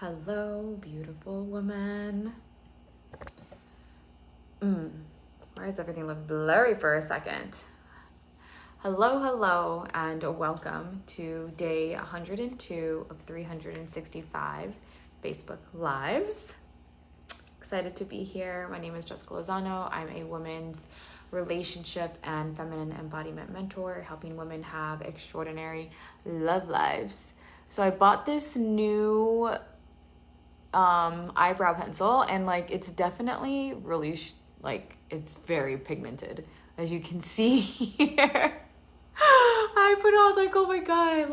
Hello, beautiful woman. Why does everything look blurry for a second? Hello, and welcome to day 102 of 365 Facebook Lives. Excited to be here. My name is Jessica Lozano. I'm a women's relationship and feminine embodiment mentor, helping women have extraordinary love lives. So I bought this new eyebrow pencil, and it's definitely really it's very pigmented, as you can see here. I was like, oh my god,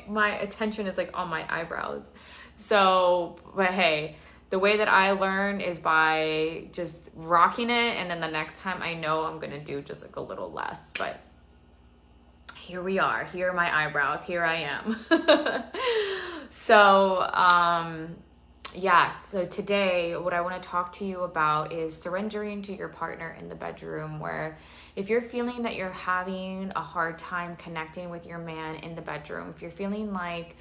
my attention is on my eyebrows. So, but hey, the way that I learn is by just rocking it, and then the next time I know I'm gonna do just a little less. But here we are. Here are my eyebrows. Here I am. So today what I want to talk to you about is surrendering to your partner in the bedroom, where if you're feeling that you're having a hard time connecting with your man in the bedroom, if you're feeling like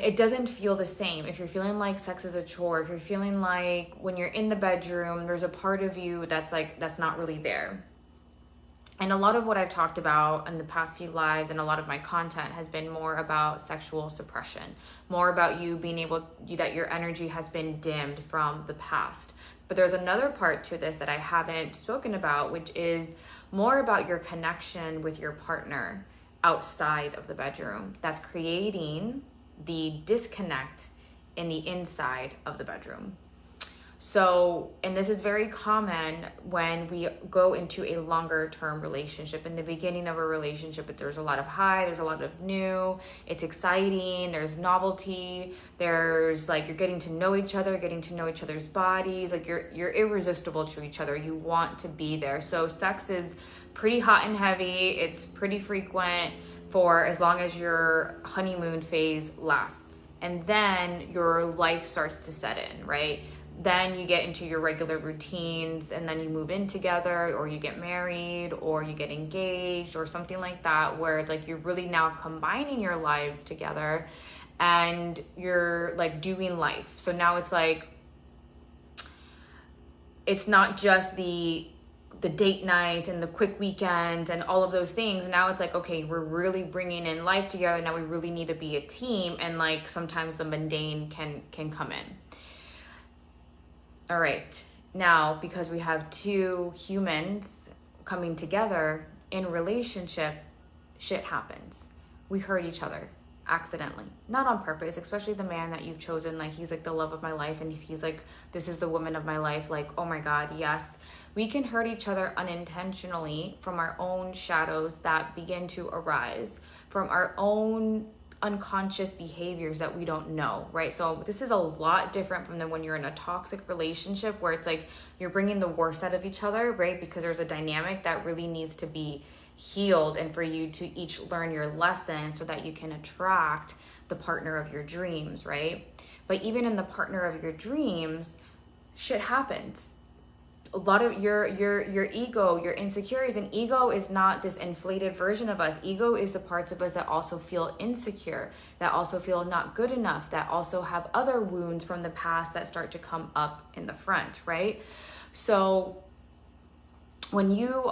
it doesn't feel the same, if you're feeling like sex is a chore, if you're feeling like when you're in the bedroom, there's a part of you that's not really there. And a lot of what I've talked about in the past few lives and a lot of my content has been more about sexual suppression, more about you being that your energy has been dimmed from the past. But there's another part to this that I haven't spoken about, which is more about your connection with your partner outside of the bedroom that's creating the disconnect in the inside of the bedroom. So, and this is very common when we go into a longer term relationship. In the beginning of a relationship, there's a lot of high, there's a lot of new, it's exciting, there's novelty, there's you're getting to know each other, getting to know each other's bodies, you're irresistible to each other, you want to be there. So sex is pretty hot and heavy, it's pretty frequent for as long as your honeymoon phase lasts. And then your life starts to set in, right? Then you get into your regular routines, and then you move in together, or you get married, or you get engaged, or something like that, where you're really now combining your lives together and you're doing life. So now it's not just the date night and the quick weekend and all of those things. Now it's okay, we're really bringing in life together. Now we really need to be a team, and sometimes the mundane can come in. All right, now because we have two humans coming together in relationship, shit happens. We hurt each other accidentally, not on purpose, especially the man that you've chosen. He's the love of my life, and he's this is the woman of my life. Oh my God, yes. We can hurt each other unintentionally from our own shadows that begin to arise, from our own unconscious behaviors that we don't know, right? So this is a lot different from when you're in a toxic relationship, where it's you're bringing the worst out of each other, right? Because there's a dynamic that really needs to be healed, and for you to each learn your lesson so that you can attract the partner of your dreams, right? But even in the partner of your dreams, shit happens. A lot of your ego, your insecurities, and ego is not this inflated version of us. Ego is the parts of us that also feel insecure, that also feel not good enough, that also have other wounds from the past that start to come up in the front, right? So when you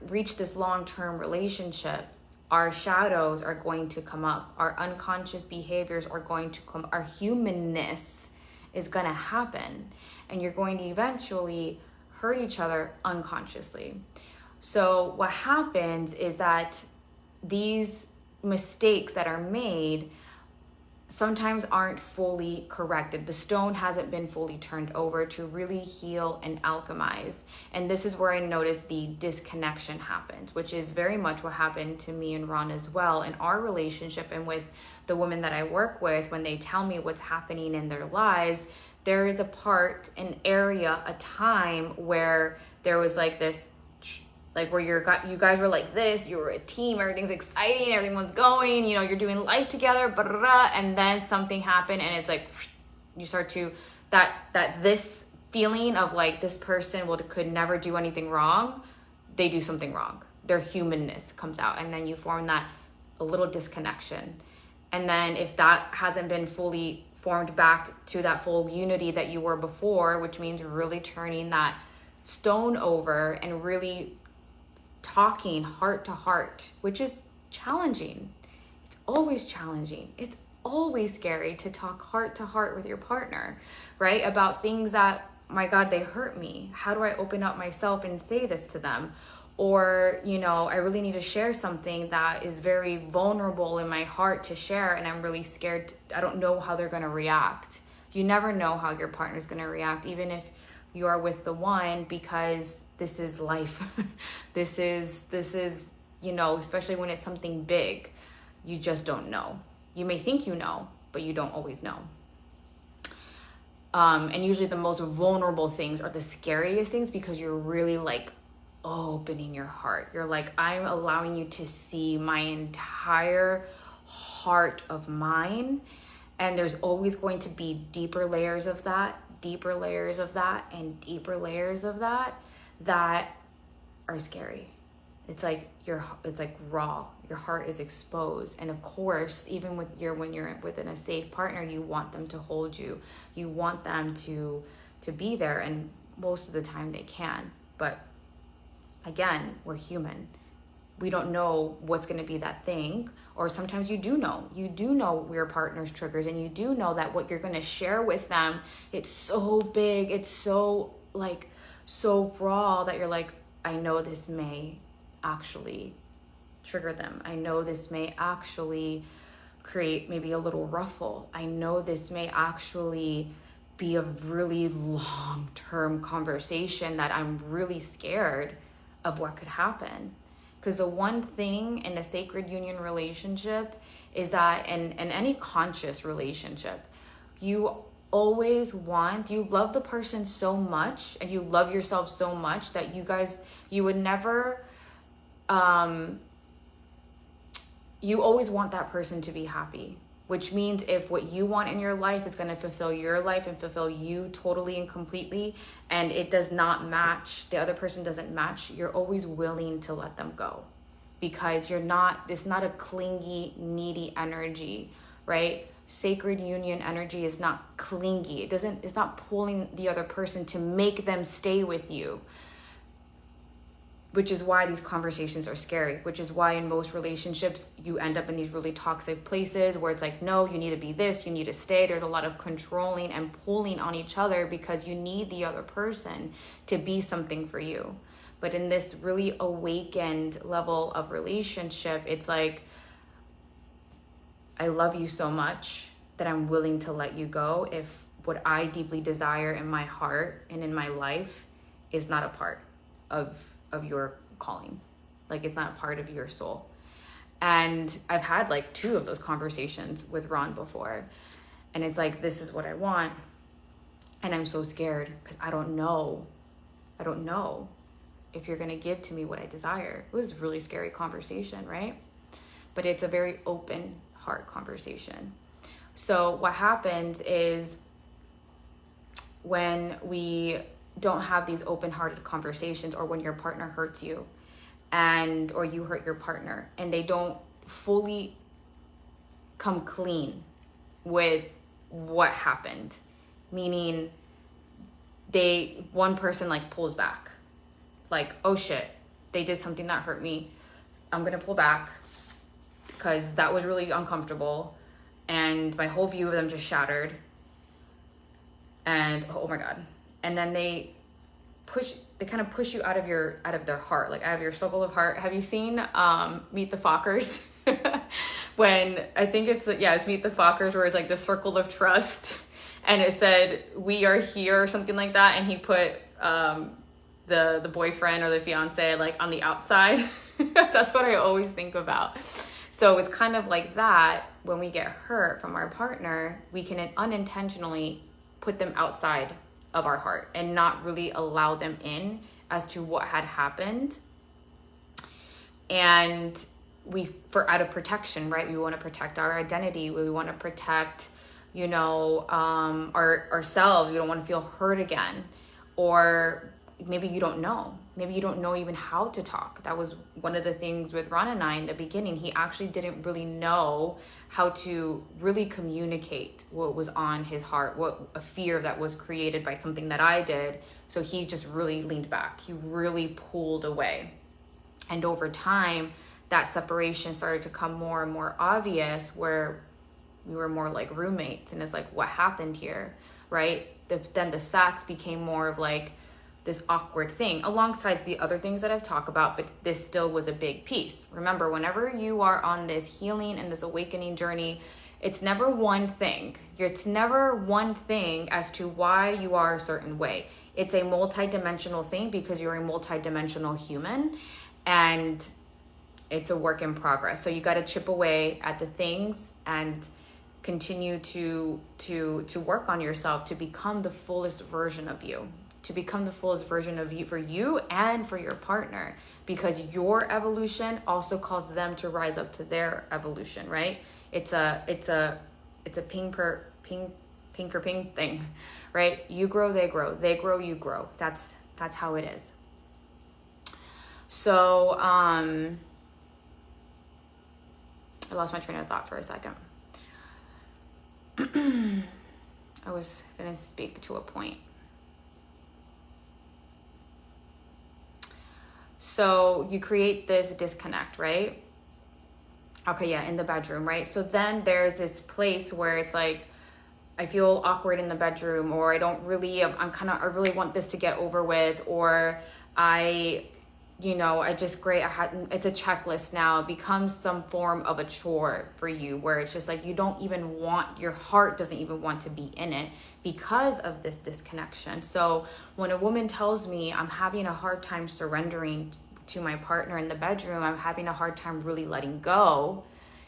reach this long-term relationship, our shadows are going to come up, our unconscious behaviors are going to come, our humanness is going to happen, and you're going to eventually hurt each other unconsciously. So what happens is that these mistakes that are made sometimes aren't fully corrected. The stone hasn't been fully turned over to really heal and alchemize. And this is where I noticed the disconnection happens, which is very much what happened to me and Ron as well in our relationship, and with the women that I work with. When they tell me what's happening in their lives, there is a part, an area, a time where there was this, where you guys were this, you were a team, everything's exciting, everyone's going, you're doing life together, blah, blah, blah, and then something happened, and it's you start to, this feeling of this person could never do anything wrong, they do something wrong. Their humanness comes out, and then you form a little disconnection. And then if that hasn't been fully formed back to that full unity that you were before, which means really turning that stone over and really talking heart to heart, which is challenging. It's always challenging. It's always scary to talk heart to heart with your partner, right? About things that, my God, they hurt me. How do I open up myself and say this to them? Or, you know, I really need to share something that is very vulnerable in my heart to share, and I'm really scared. I don't know how they're going to react. You never know how your partner's going to react, even if you are with the one, because this is life. This is, you know, especially when it's something big, you just don't know. You may think you know, but you don't always know. And usually the most vulnerable things are the scariest things, because you're really like opening your heart. You're like, I'm allowing you to see my entire heart of mine. And there's always going to be deeper layers of that, deeper layers of that, and deeper layers of that are scary. It's like it's like raw. Your heart is exposed. And of course, even when you're within a safe partner, you want them to hold you. You want them to be there, and most of the time they can. But again, we're human. We don't know what's going to be that thing. Or sometimes you do know your partner's triggers, and you do know that what you're going to share with them, it's so big, it's so like so raw that you're like, I know this may actually trigger them. I know this may actually create maybe a little ruffle. I know this may actually be a really long-term conversation that I'm really scared of what could happen. Because the one thing in a sacred union relationship is that in any conscious relationship, you love the person so much, and you love yourself so much that you would never, you always want that person to be happy. Which means if what you want in your life is going to fulfill your life and fulfill you totally and completely, and it does not match, the other person doesn't match, you're always willing to let them go. Because it's not a clingy, needy energy, right? Sacred union energy is not clingy. It's not pulling the other person to make them stay with you. Which is why these conversations are scary, which is why in most relationships, you end up in these really toxic places where it's like, no, you need to be this, you need to stay. There's a lot of controlling and pulling on each other because you need the other person to be something for you. But in this really awakened level of relationship, it's like, I love you so much that I'm willing to let you go if what I deeply desire in my heart and in my life is not a part of your calling. Like, it's not a part of your soul. And I've had like 2 of those conversations with Ron before. And it's like, this is what I want. And I'm so scared because I don't know if you're going to give to me what I desire. It was a really scary conversation, right? But it's a very open heart conversation. So what happens is when we don't have these open-hearted conversations, or when your partner hurts you or you hurt your partner, and they don't fully come clean with what happened, meaning one person like pulls back, like, oh shit, they did something that hurt me, I'm gonna pull back because that was really uncomfortable and my whole view of them just shattered, and oh my God. And then they kind of push you out of their heart, like out of your circle of heart. Have you seen Meet the Fockers? When I think it's Meet the Fockers, where it's like the circle of trust, and it said, we are here, or something like that, and he put the boyfriend or the fiance like on the outside. That's what I always think about. So it's kind of like that. When we get hurt from our partner, we can unintentionally put them outside of our heart and not really allow them in as to what had happened. And out of protection, right? We want to protect our identity. We want to protect, ourselves. We don't want to feel hurt again. Or, maybe you don't know. Maybe you don't know even how to talk. That was one of the things with Ron and I in the beginning. He actually didn't really know how to really communicate what was on his heart, what a fear that was created by something that I did. So he just really leaned back. He really pulled away. And over time, that separation started to come more and more obvious, where we were more like roommates. And it's like, what happened here, right? Then the sex became more of like this awkward thing alongside the other things that I've talked about, but this still was a big piece. Remember, whenever you are on this healing and this awakening journey, it's never one thing. It's never one thing as to why you are a certain way. It's a multidimensional thing because you're a multidimensional human, and it's a work in progress. So you got to chip away at the things and continue to work on yourself to become the fullest version of you, to become the fullest version of you for you and for your partner, because your evolution also calls them to rise up to their evolution, right? It's a ping for ping thing, right? You grow, they grow, they grow, you grow. That's how it is. So I lost my train of thought for a second. I was going to speak to a point. So you create this disconnect, right? Okay, yeah, in the bedroom, right? So then there's this place where it's like, I feel awkward in the bedroom, or I really want this to get over with, or it's a checklist now. It becomes some form of a chore for you, where it's just like your heart doesn't even want to be in it because of this disconnection. So when a woman tells me I'm having a hard time surrendering to my partner in the bedroom, I'm having a hard time really letting go,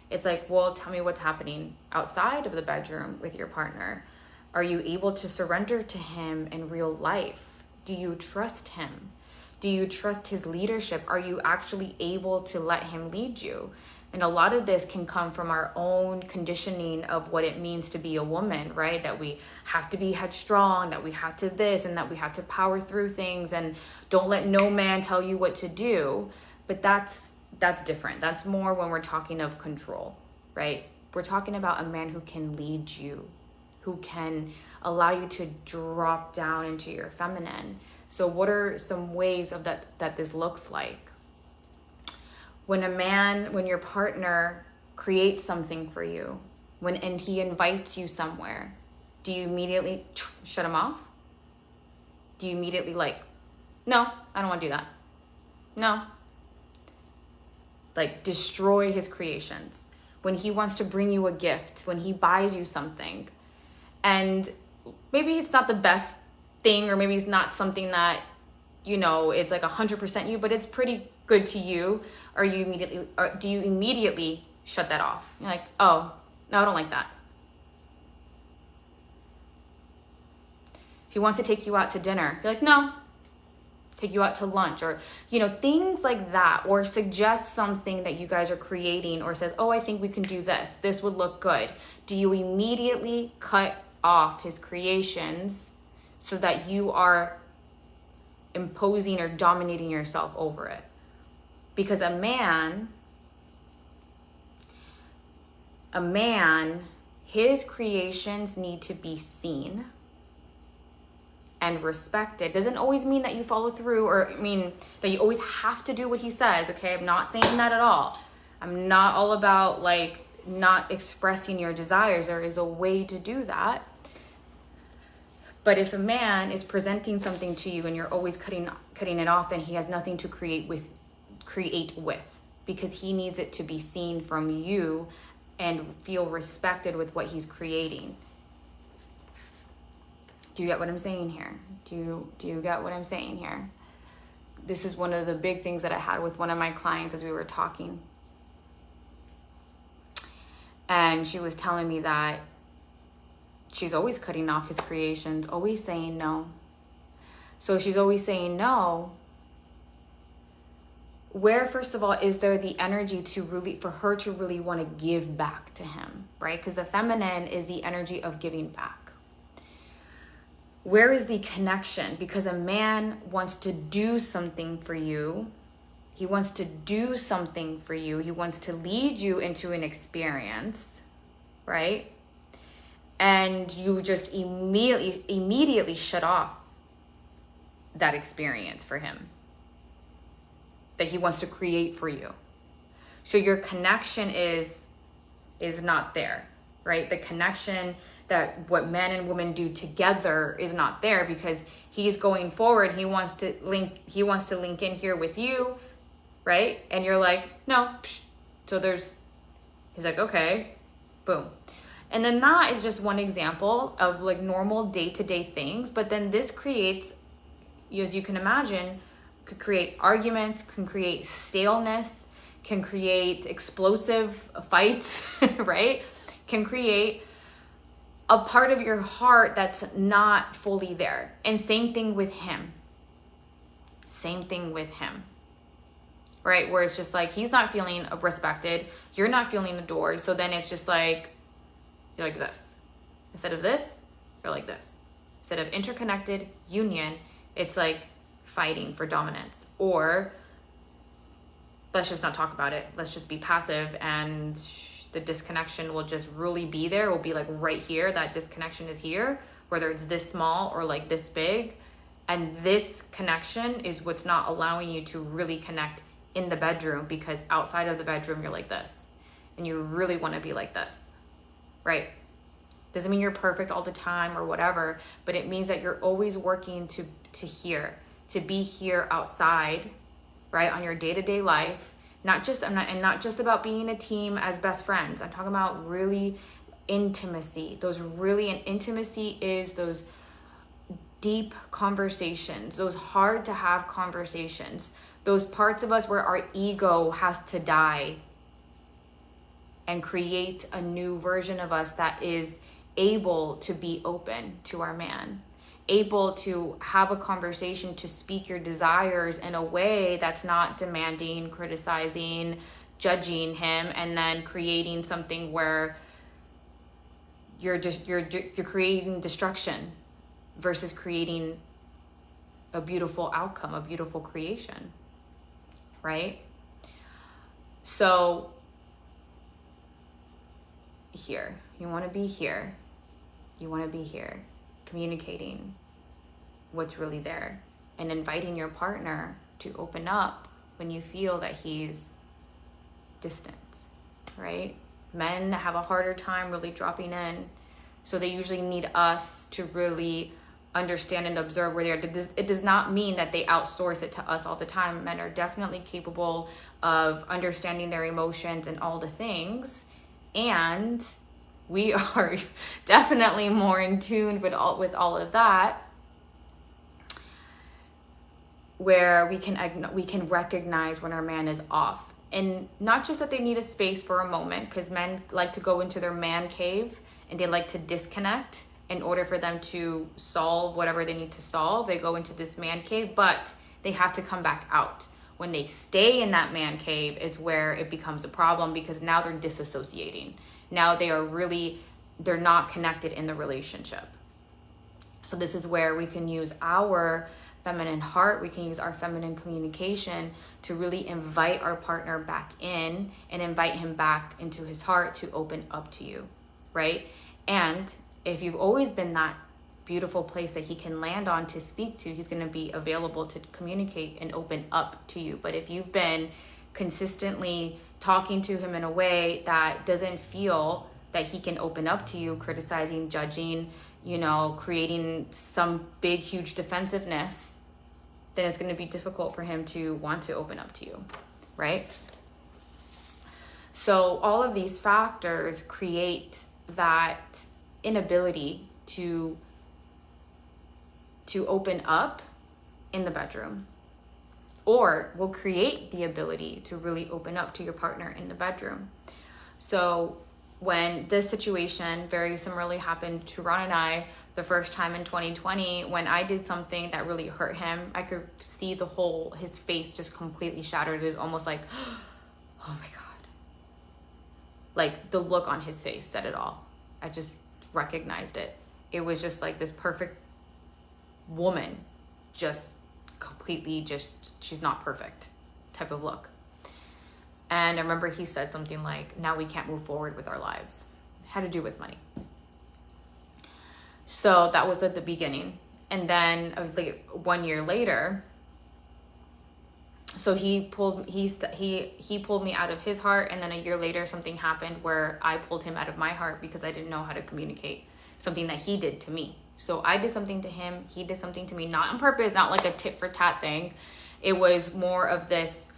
it's like, well, tell me what's happening outside of the bedroom with your partner. Are you able to surrender to him in real life? Do you trust him? Do you trust his leadership? Are you actually able to let him lead you? And a lot of this can come from our own conditioning of what it means to be a woman, right? That we have to be headstrong, that we have to this, and that we have to power through things, and don't let no man tell you what to do. But that's different. That's more when we're talking of control, right? We're talking about a man who can lead you, who can allow you to drop down into your feminine. So what are some ways of that this looks like? When your partner creates something for you, and he invites you somewhere, do you immediately shut him off? Do you immediately no, I don't want to do that. No. Destroy his creations. When he wants to bring you a gift, when he buys you something, and maybe it's not the best thing, or maybe it's not something that, it's 100% you, but it's pretty good to you, do you immediately shut that off? You're like, oh, no, I don't like that. If he wants to take you out to dinner, you're like, no. Take you out to lunch, or, things like that, or suggest something that you guys are creating, or says, oh, I think we can do this. This would look good. Do you immediately cut off his creations so that you are imposing or dominating yourself over it? Because a man, his creations need to be seen and respected. Doesn't always mean that you follow through, or that you always have to do what he says, okay? I'm not saying that at all. I'm not all about not expressing your desires. There is a way to do that. But if a man is presenting something to you and you're always cutting it off, then he has nothing to create with, because he needs it to be seen from you and feel respected with what he's creating. Do you get what I'm saying here? Do you get what I'm saying here? This is one of the big things that I had with one of my clients as we were talking. And she was telling me that she's always cutting off his creations, always saying no. So she's always saying no. Where, first of all, is there the energy for her to really want to give back to him, right? Because the feminine is the energy of giving back. Where is the connection? Because a man wants to do something for you. He wants to do something for you. He wants to lead you into an experience, right? And you just immediately shut off that experience for him that he wants to create for you. So your connection is not there, right? The connection that what men and women do together is not there, because he's going forward. He wants to link in here with you, right? And you're like, no. So he's like, okay, boom. And then that is just one example of like normal day-to-day things. But then this creates, as you can imagine, could create arguments, can create staleness, can create explosive fights, right? Can create a part of your heart that's not fully there. And same thing with him. Right? Where it's just like, he's not feeling respected. You're not feeling adored. So then it's just like, you're like this. Instead of this, you're like this. Instead of interconnected union, it's like fighting for dominance. Or let's just not talk about it. Let's just be passive, and the disconnection will just really be there. It will be like right here. That disconnection is here, whether it's this small or like this big. And this connection is what's not allowing you to really connect in the bedroom, because outside of the bedroom, you're like this. And you really want to be like this, right? Doesn't mean you're perfect all the time or whatever, but it means that you're always working to be here outside, right? On your day-to-day life. Not just about being a team as best friends. I'm talking about really intimacy. And intimacy is those deep conversations, those hard to have conversations, those parts of us where our ego has to die and create a new version of us that is able to be open to our man, able to have a conversation, to speak your desires in a way that's not demanding, criticizing, judging him, and then creating something where you're creating destruction versus creating a beautiful outcome, a beautiful creation, right? So here, you want to be here. You want to be here, communicating what's really there and inviting your partner to open up when you feel that he's distant, right? Men have a harder time really dropping in. So they usually need us to really understand and observe where they are. It does not mean that they outsource it to us all the time. Men are definitely capable of understanding their emotions and all the things. And we are definitely more in tune with all of that, where we can recognize when our man is off. And not just that they need a space for a moment, because men like to go into their man cave and they like to disconnect in order for them to solve whatever they need to solve. They go into this man cave, but they have to come back out. When they stay in that man cave is where it becomes a problem, because now they're disassociating. Now they're not connected in the relationship. So this is where we can use our feminine heart, we can use our feminine communication to really invite our partner back in and invite him back into his heart to open up to you, right? And if you've always been that beautiful place that he can land on to speak to, he's going to be available to communicate and open up to you. But if you've been consistently talking to him in a way that doesn't feel that he can open up to you, criticizing, judging, creating some big, huge defensiveness, then it's going to be difficult for him to want to open up to you, right? So all of these factors create that inability to open up in the bedroom, or will create the ability to really open up to your partner in the bedroom. So when this situation very similarly happened to Ron and I the first time in 2020, when I did something that really hurt him, I could see his face just completely shattered. It was almost like, oh my God. Like the look on his face said it all. I just recognized it. It was just like this perfect woman, just completely she's not perfect type of look. And I remember he said something like, now we can't move forward with our lives. It had to do with money. So that was at the beginning. And then like 1 year later, so he pulled me out of his heart, and then a year later something happened where I pulled him out of my heart because I didn't know how to communicate something that he did to me. So I did something to him, he did something to me, not on purpose, not like a tit for tat thing. It was more of this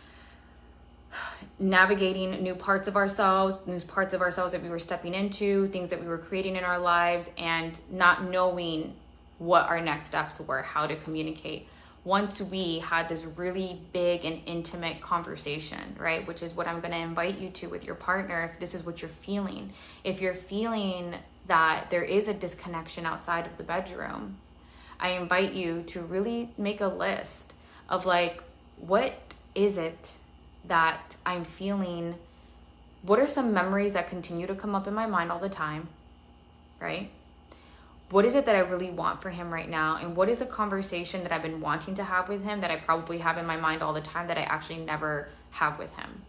navigating new parts of ourselves that we were stepping into, things that we were creating in our lives, and not knowing what our next steps were, how to communicate. Once we had this really big and intimate conversation, right, which is what I'm going to invite you to with your partner, if this is what you're feeling. If you're feeling that there is a disconnection outside of the bedroom, I invite you to really make a list of like, what is it that I'm feeling? What are some memories that continue to come up in my mind all the time, right? What is it that I really want for him right now? And what is a conversation that I've been wanting to have with him that I probably have in my mind all the time that I actually never have with him?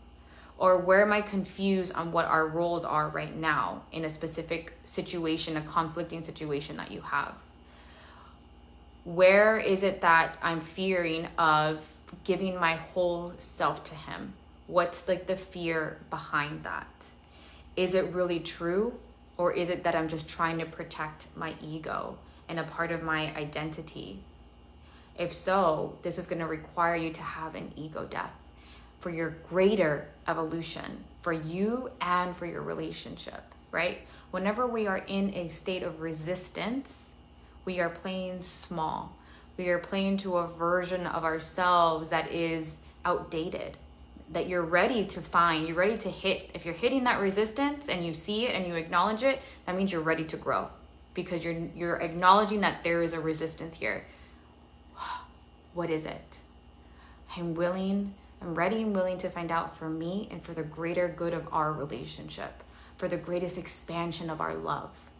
Or where am I confused on what our roles are right now in a specific situation, a conflicting situation that you have? Where is it that I'm fearing of giving my whole self to him? What's like the fear behind that? Is it really true? Or is it that I'm just trying to protect my ego and a part of my identity? If so, this is going to require you to have an ego death for your greater evolution, for you and for your relationship, right? Whenever we are in a state of resistance, we are playing small. We are playing to a version of ourselves that is outdated, that you're ready to find, you're ready to hit. If you're hitting that resistance and you see it and you acknowledge it, that means you're ready to grow, because you're acknowledging that there is a resistance here. What is it? I'm ready and willing to find out for me and for the greater good of our relationship, for the greatest expansion of our love.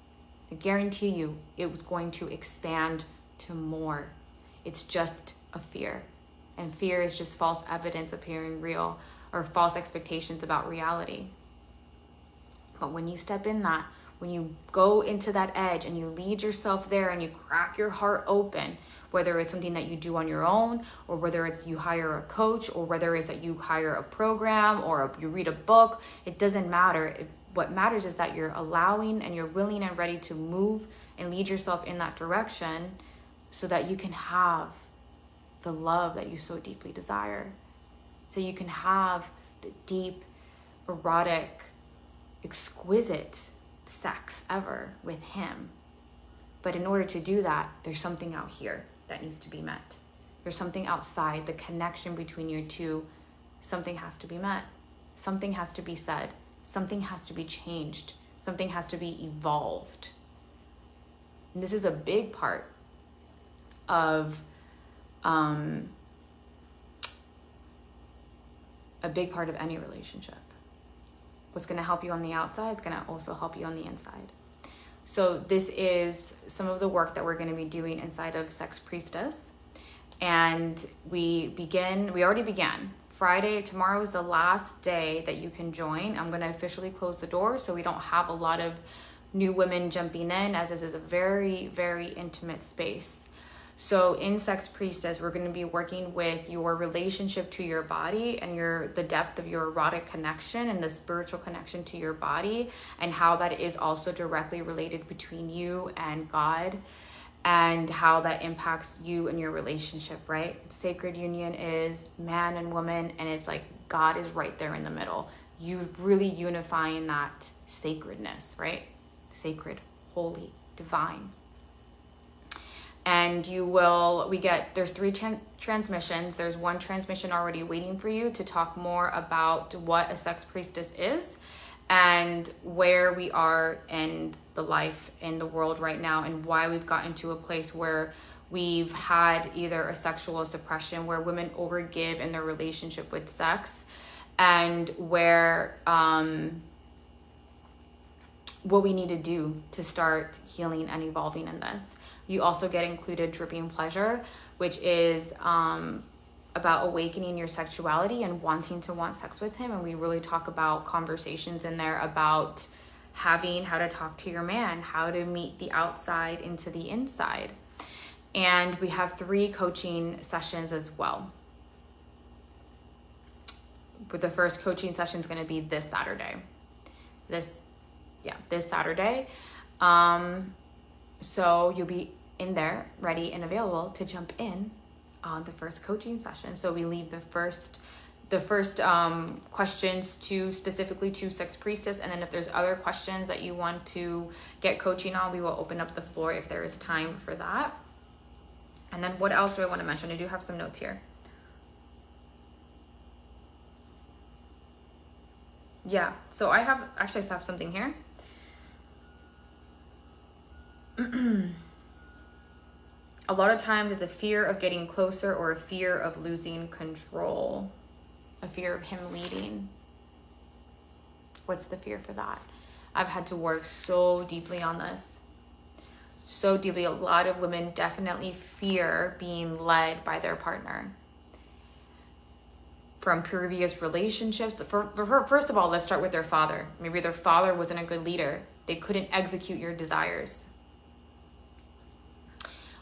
I guarantee you it was going to expand to more. It's just a fear. And fear is just false evidence appearing real, or false expectations about reality. But when you step in that, when you go into that edge and you lead yourself there and you crack your heart open, whether it's something that you do on your own, or whether it's you hire a coach, or whether it's that you hire a program or you read a book, it doesn't matter. What matters is that you're allowing and you're willing and ready to move and lead yourself in that direction so that you can have the love that you so deeply desire. So you can have the deep, erotic, exquisite sex ever with him. But in order to do that, there's something out here that needs to be met. There's something outside, the connection between you two. Something has to be met. Something has to be said. Something has to be changed. Something has to be evolved. And this is a big part of any relationship. What's going to help you on the outside is going to also help you on the inside. So this is some of the work that we're going to be doing inside of Sex Priestess. And we already began. Friday, tomorrow is the last day that you can join. I'm going to officially close the door so we don't have a lot of new women jumping in, as this is a very, very intimate space. So in Sex Priestess, we're going to be working with your relationship to your body and the depth of your erotic connection and the spiritual connection to your body, and how that is also directly related between you and God, and how that impacts you and your relationship, right? Sacred union is man and woman, and it's like God is right there in the middle. You really unifying that sacredness, right? Sacred, holy, divine. And there's 3 transmissions. There's 1 transmission already waiting for you to talk more about what a sex priestess is and where we are in the life, in the world right now, and why we've gotten to a place where we've had either a sexual suppression, where women overgive in their relationship with sex, and where what we need to do to start healing and evolving in this. You also get included dripping pleasure, which is about awakening your sexuality and wanting to want sex with him. And we really talk about conversations in there about how to talk to your man, how to meet the outside into the inside. And we have 3 coaching sessions as well. But the first coaching session is going to be this Saturday. This Saturday. So you'll be in there ready and available to jump in on the first coaching session. So we leave the first questions specifically to Sex Priestess, and then if there's other questions that you want to get coaching on, we will open up the floor if there is time for that. And then what else do I want to mention? I do have some notes here. Yeah, so I have something here. A lot of times it's a fear of getting closer or a fear of losing control, a fear of him leading. What's the fear for that? I've had to work so deeply on this. So deeply. A lot of women definitely fear being led by their partner. From previous relationships. First of all, let's start with their father. Maybe their father wasn't a good leader. They couldn't execute your desires.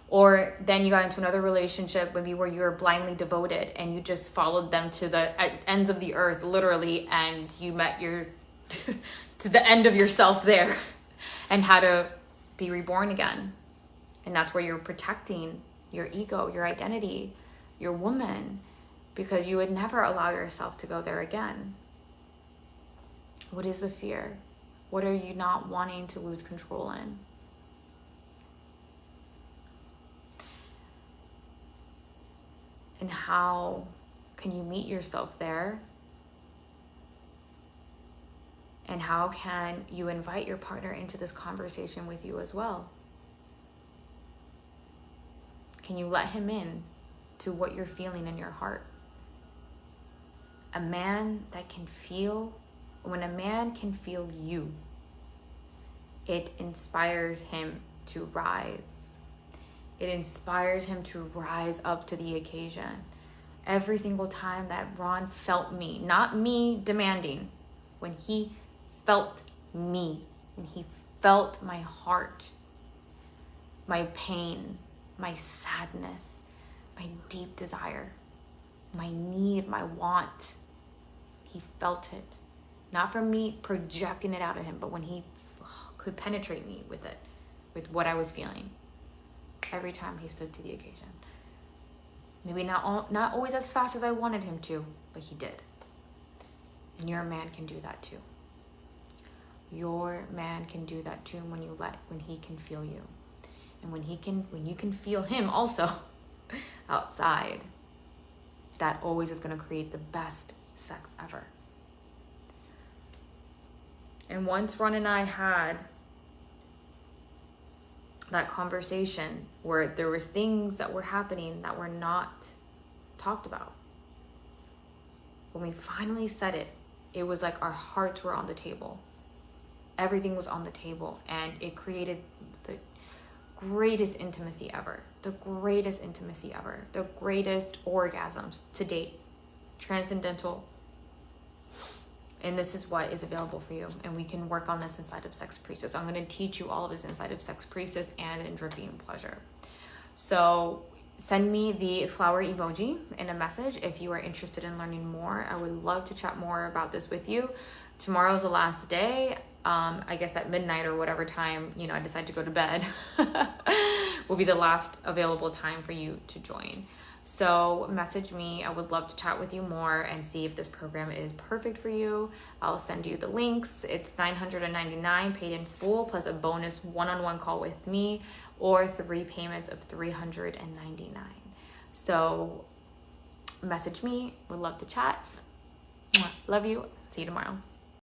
Or then you got into another relationship maybe where you were blindly devoted and you just followed them to the ends of the earth, literally, and you met to the end of yourself there and how to be reborn again. And that's where you're protecting your ego, your identity, your woman, because you would never allow yourself to go there again. What is the fear? What are you not wanting to lose control in? And how can you meet yourself there? And how can you invite your partner into this conversation with you as well? Can you let him in to what you're feeling in your heart? A man that can feel, when a man can feel you, it inspires him to rise. It inspires him to rise up to the occasion. Every single time that Ron felt me, not me demanding, when he felt me, when he felt my heart, my pain, my sadness, my deep desire, my need, my want, he felt it. Not from me projecting it out at him, but when he could penetrate me with it, with what I was feeling. Every time he stood to the occasion. Maybe not always as fast as I wanted him to, but he did. And your man can do that too. Your man can do that too when he can feel you. And when you can feel him also outside, that always is going to create the best sex ever. And once Ron and I had that conversation where there was things that were happening that were not talked about, when we finally said it, it was like our hearts were on the table. Everything was on the table, and it created the greatest intimacy ever. The greatest intimacy ever. The greatest orgasms to date. Transcendental. And this is what is available for you. And we can work on this inside of Sex Priestess. I'm going to teach you all of this inside of Sex Priestess and in Dripping Pleasure. So send me the flower emoji in a message if you are interested in learning more. I would love to chat more about this with you. Tomorrow's the last day. I guess at midnight or whatever time, I decide to go to bed will be the last available time for you to join. So message me. I would love to chat with you more and see if this program is perfect for you. I'll send you the links. It's $999 paid in full plus a bonus one-on-one call with me, or 3 payments of $399. So message me. Would love to chat. Love you. See you tomorrow.